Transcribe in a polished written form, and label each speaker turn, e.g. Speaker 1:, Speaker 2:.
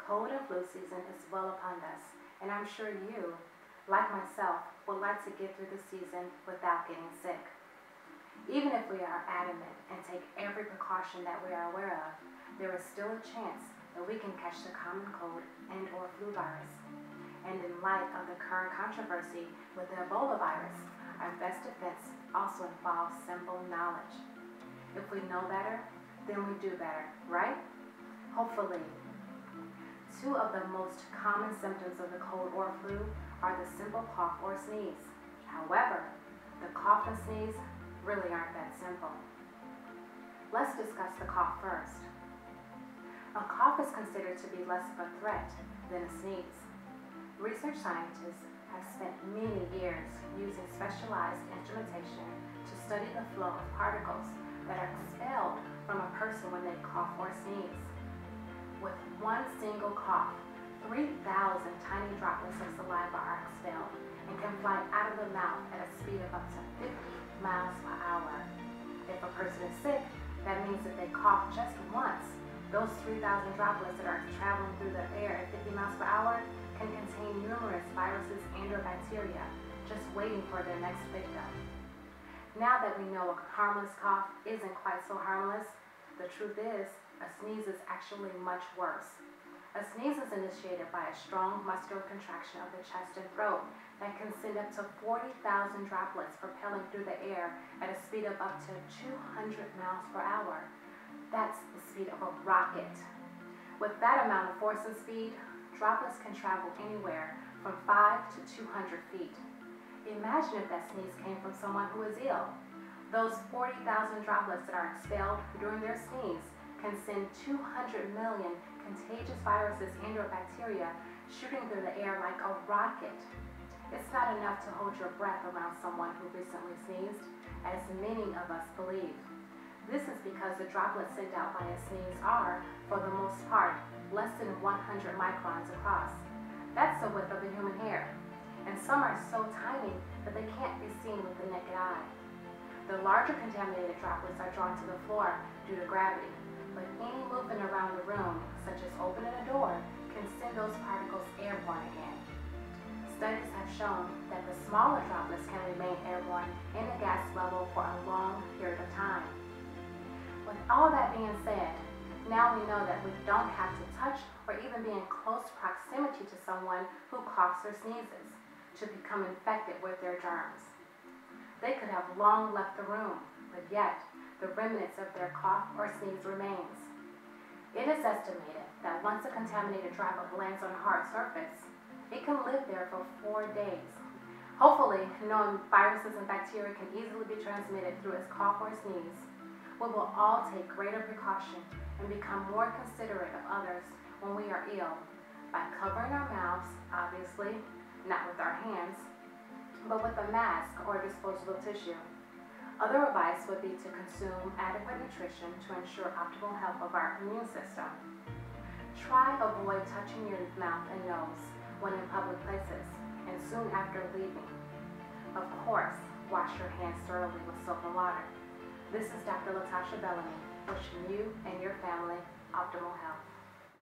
Speaker 1: Cold and flu season is well upon us, and I'm sure you, like myself, would like to get through the season without getting sick. Even if we are adamant and take every precaution that we are aware of, there is still a chance that we can catch the common cold and/or flu virus. And in light of the current controversy with the Ebola virus, our best defense also involves simple knowledge. If we know better, then we do better, right? Hopefully. Two of the most common symptoms of the cold or flu are the simple cough or sneeze. However, the cough and sneeze really aren't that simple. Let's discuss the cough first. A cough is considered to be less of a threat than a sneeze. Research scientists have spent many years using specialized instrumentation to study the flow of particles that are expelled from a person when they cough or sneeze. With one single cough, 3,000 tiny droplets of saliva are expelled and can fly out of the mouth at a speed of up to 50 miles per hour. If a person is sick, that means that they cough just once. Those 3,000 droplets that are traveling through the air at 50 miles per hour can contain numerous viruses and/or bacteria just waiting for their next victim. Now that we know a harmless cough isn't quite so harmless, the truth is, a sneeze is actually much worse. A sneeze is initiated by a strong muscular contraction of the chest and throat that can send up to 40,000 droplets propelling through the air at a speed of up to 200 miles per hour. That's the speed of a rocket. With that amount of force and speed, droplets can travel anywhere from 5 to 200 feet. Imagine if that sneeze came from someone who is ill. Those 40,000 droplets that are expelled during their sneeze can send 200 million contagious viruses and/or bacteria shooting through the air like a rocket. It's not enough to hold your breath around someone who recently sneezed, as many of us believe. This is because the droplets sent out by a sneeze are, for the most part, less than 100 microns across. That's the width of a human hair, and some are so tiny that they can't be seen with the naked eye. The larger contaminated droplets are drawn to the floor due to gravity, but any movement around the room, such as opening a door, can send those particles airborne again. Studies have shown that the smaller droplets can remain airborne in a gas level for a long period of time. With all that being said, now we know that we don't have to touch or even be in close proximity to someone who coughs or sneezes to become infected with their germs. They could have long left the room, but yet the remnants of their cough or sneeze remains. It is estimated that once a contaminated droplet lands on a hard surface, it can live there for 4 days. Hopefully, knowing viruses and bacteria can easily be transmitted through its cough or sneeze, we will all take greater precaution and become more considerate of others when we are ill by covering our mouths, obviously, not with our hands, but with a mask or disposable tissue. Other advice would be to consume adequate nutrition to ensure optimal health of our immune system. Try avoid touching your mouth and nose when in public places and soon after leaving. Of course, wash your hands thoroughly with soap and water. This is Dr. Latasha Bellamy, wishing you and your family optimal health.